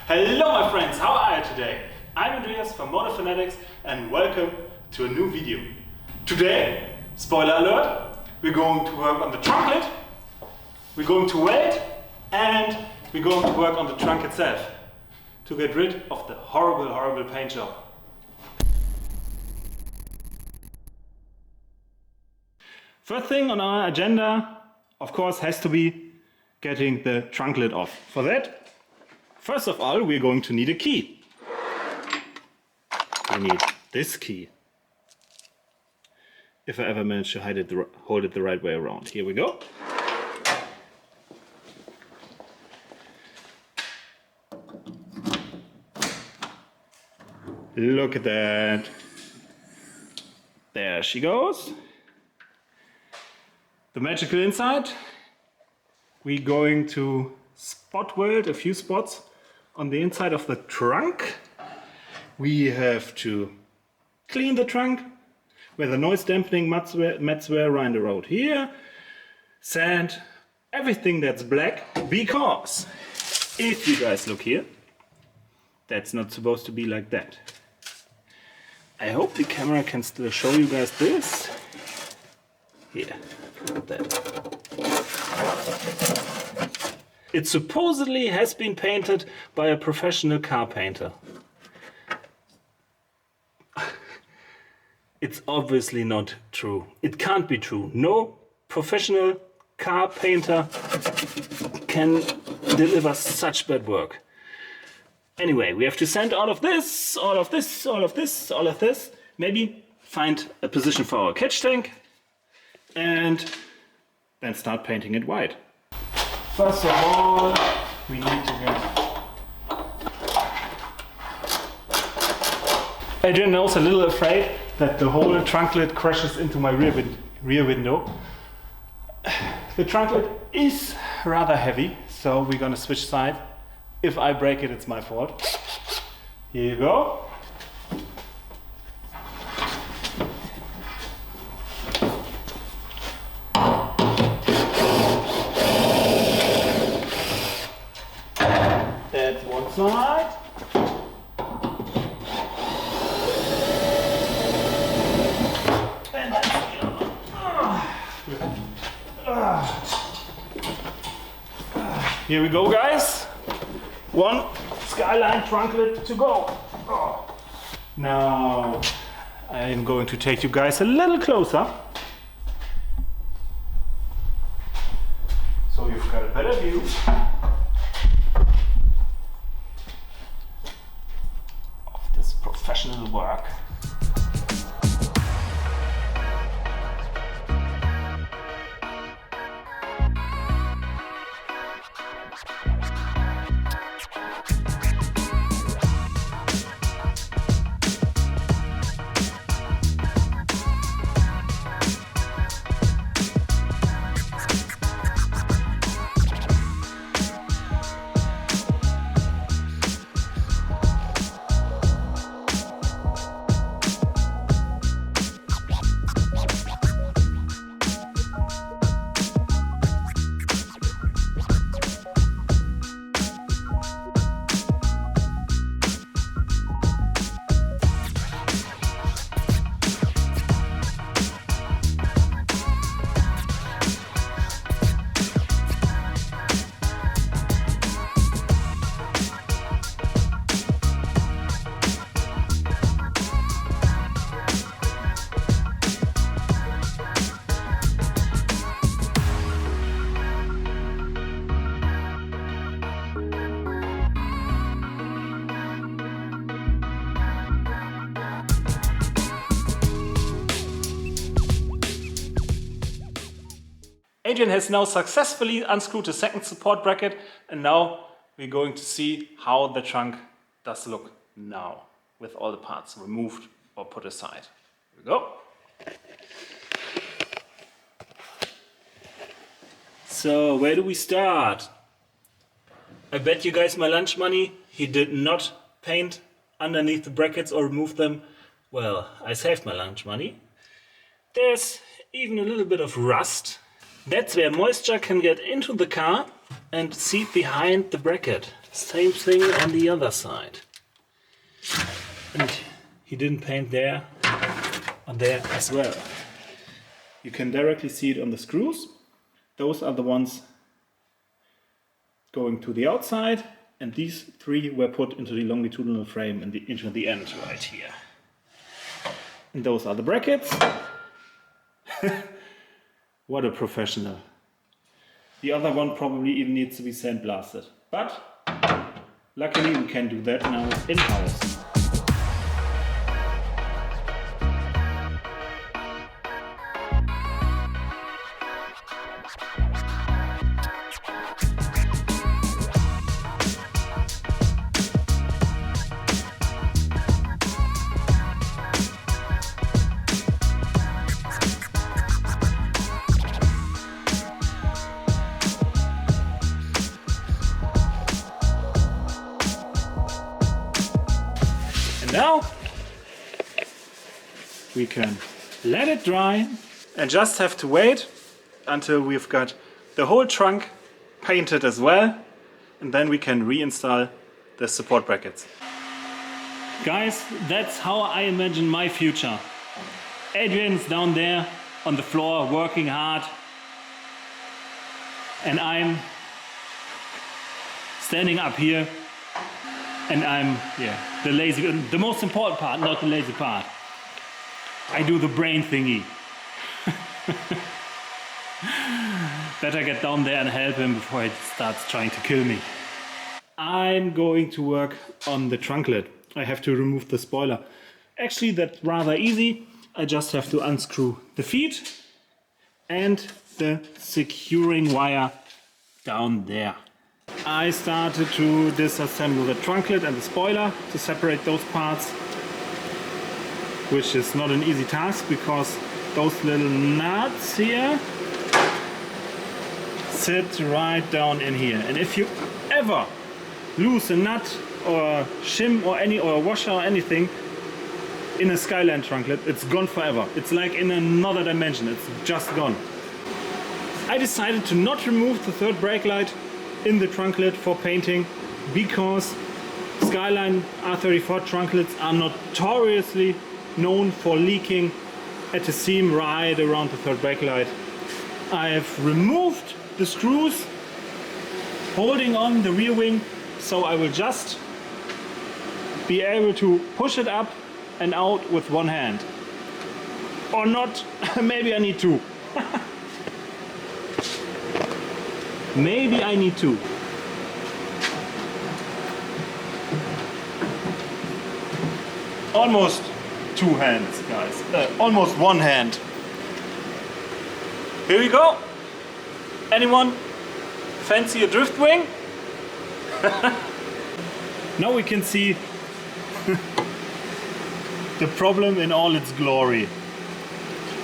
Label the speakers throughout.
Speaker 1: Hello my friends, how are you today? I'm Andreas from Motorfanatics and welcome to a new video. Today, spoiler alert, we're going to work on the trunk lid, we're going to weld and we're going to work on the trunk itself to get rid of the horrible paint job. First thing on our agenda, of course, has to be getting the trunk lid off. For that, first of all, we're going to need a key. We need this key. If I ever manage to hold it the right way around. Here we go. Look at that. There she goes. The magical inside. We're going to spot weld a few spots on the inside of the trunk. We have to clean the trunk where the noise dampening mats were around the road here. Sand everything that's black, because if you guys look here, that's not supposed to be like that. I hope the camera can still show you guys this. Here, look at that. It supposedly has been painted by a professional car painter. It's obviously not true. It can't be true. No professional car painter can deliver such bad work. Anyway, we have to sand all of this, all of this, all of this, all of this. Maybe find a position for our catch tank and then start painting it white. First of all, we need to get... Adrian is a little afraid that the whole trunk lid crashes into my rear window. The trunk lid is rather heavy, so we're gonna switch side. If I break it, it's my fault. Here you go. That's one side. And that's the other. Here we go, guys. One Skyline trunk lid to go. Now I'm going to take you guys a little closer, so you've got a better view. Professional work. Adrian has now successfully unscrewed the second support bracket, and now we're going to see how the trunk does look now with all the parts removed or put aside. Here we go. So where do we start? I bet you guys my lunch money he did not paint underneath the brackets or remove them. Well, I saved my lunch money. There's even a little bit of rust. That's where moisture can get into the car and seep behind the bracket. Same thing on the other side. And he didn't paint there, on there as well. You can directly see it on the screws. Those are the ones going to the outside, and these three were put into the longitudinal frame and into the end right here. And those are the brackets. What a professional. The other one probably even needs to be sandblasted. But luckily we can do that now in-house. Now we can let it dry and just have to wait until we've got the whole trunk painted as well, and then we can reinstall the support brackets. Guys, that's how I imagine my future. Adrian's down there on the floor working hard, and I'm standing up here. And I'm, the lazy, the most important part, not the lazy part. I do the brain thingy. Better get down there and help him before he starts trying to kill me. I'm going to work on the trunk lid. I have to remove the spoiler. Actually, that's rather easy. I just have to unscrew the feet and the securing wire down there. I started to disassemble the trunk lid and the spoiler to separate those parts, which is not an easy task because those little nuts here sit right down in here. And if you ever lose a nut or a shim or a washer or anything in a Skyline trunk lid, it's gone forever. It's like in another dimension, it's just gone. I decided to not remove the third brake light in the trunk lid for painting because Skyline R34 trunk lids are notoriously known for leaking at the seam right around the third brake light. I have removed the screws holding on the rear wing, so I will just be able to push it up and out with one hand. Or not, maybe I need two. Maybe I need two. Almost two hands, guys. Almost one hand. Here we go. Anyone fancy a drift wing? Now we can see the problem in all its glory.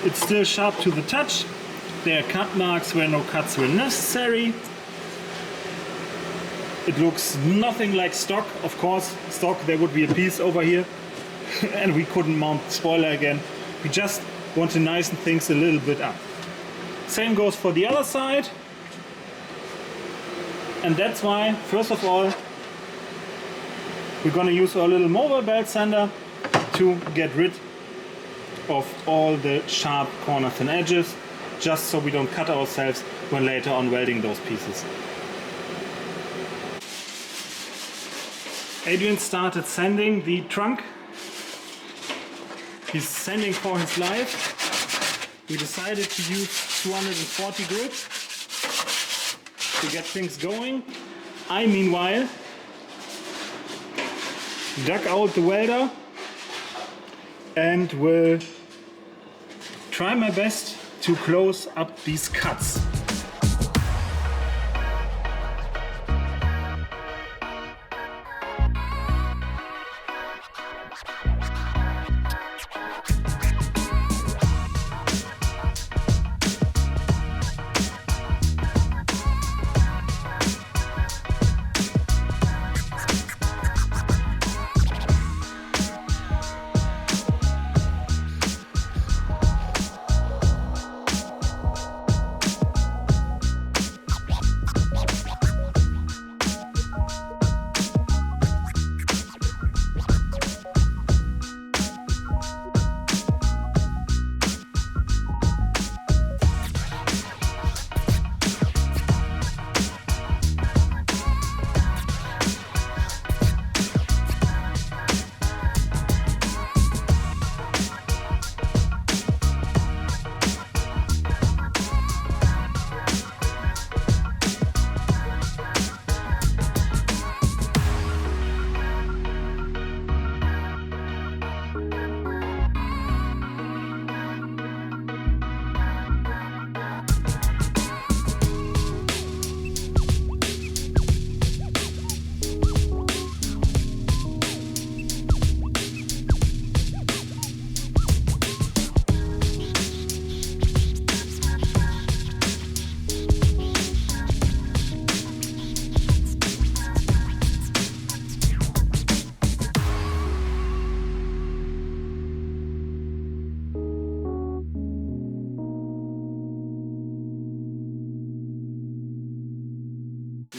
Speaker 1: It's still sharp to the touch. There are cut marks where no cuts were necessary. It looks nothing like stock. Of course, stock there would be a piece over here and we couldn't mount the spoiler again. We just want to nice things a little bit up. Same goes for the other side. And that's why, first of all, we're gonna use our little mobile belt sander to get rid of all the sharp corners and edges, just so we don't cut ourselves when later on welding those pieces. Adrian started sanding the trunk. He's sanding for his life. We decided to use 240 grit to get things going. I, meanwhile, dug out the welder and will try my best to close up these cuts.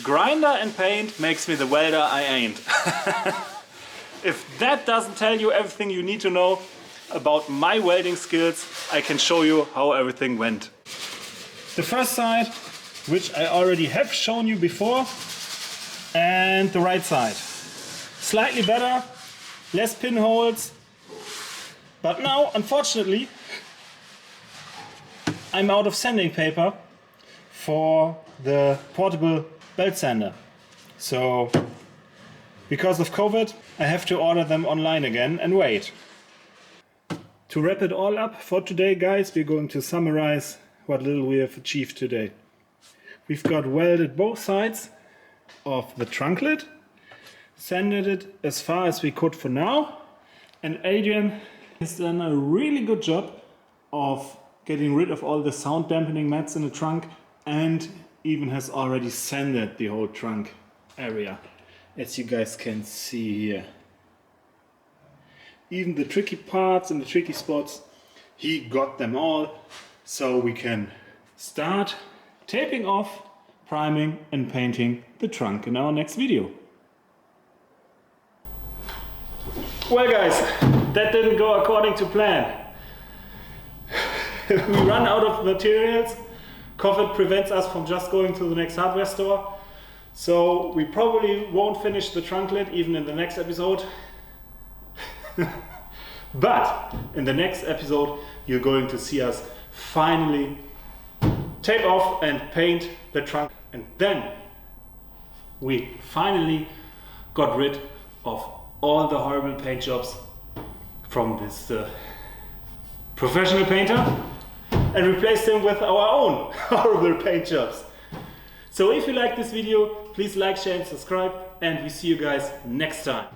Speaker 1: grinder and paint makes me the welder I ain't. If that doesn't tell you everything you need to know about my welding skills, I can show you how everything went. The first side, which I already have shown you before, and the right side. Slightly better, less pinholes, but now, unfortunately, I'm out of sanding paper for the portable belt sander. So, because of COVID, I have to order them online again and wait. To wrap it all up for today, guys, we're going to summarize what little we have achieved today. We've got welded both sides of the trunk lid, sanded it as far as we could for now, and Adrian has done a really good job of getting rid of all the sound dampening mats in the trunk, and even has already sanded the whole trunk area, as you guys can see here. Even the tricky parts and the tricky spots, he got them all, so we can start taping off, priming and painting the trunk in our next video. Well guys, that didn't go according to plan. We run out of materials. COVID prevents us from just going to the next hardware store. So we probably won't finish the trunk lid even in the next episode. But in the next episode you're going to see us finally tape off and paint the trunk, and then we finally got rid of all the horrible paint jobs from this professional painter and replaced them with our own horrible paint jobs. So if you like this video, please like, share and subscribe, and we see you guys next time.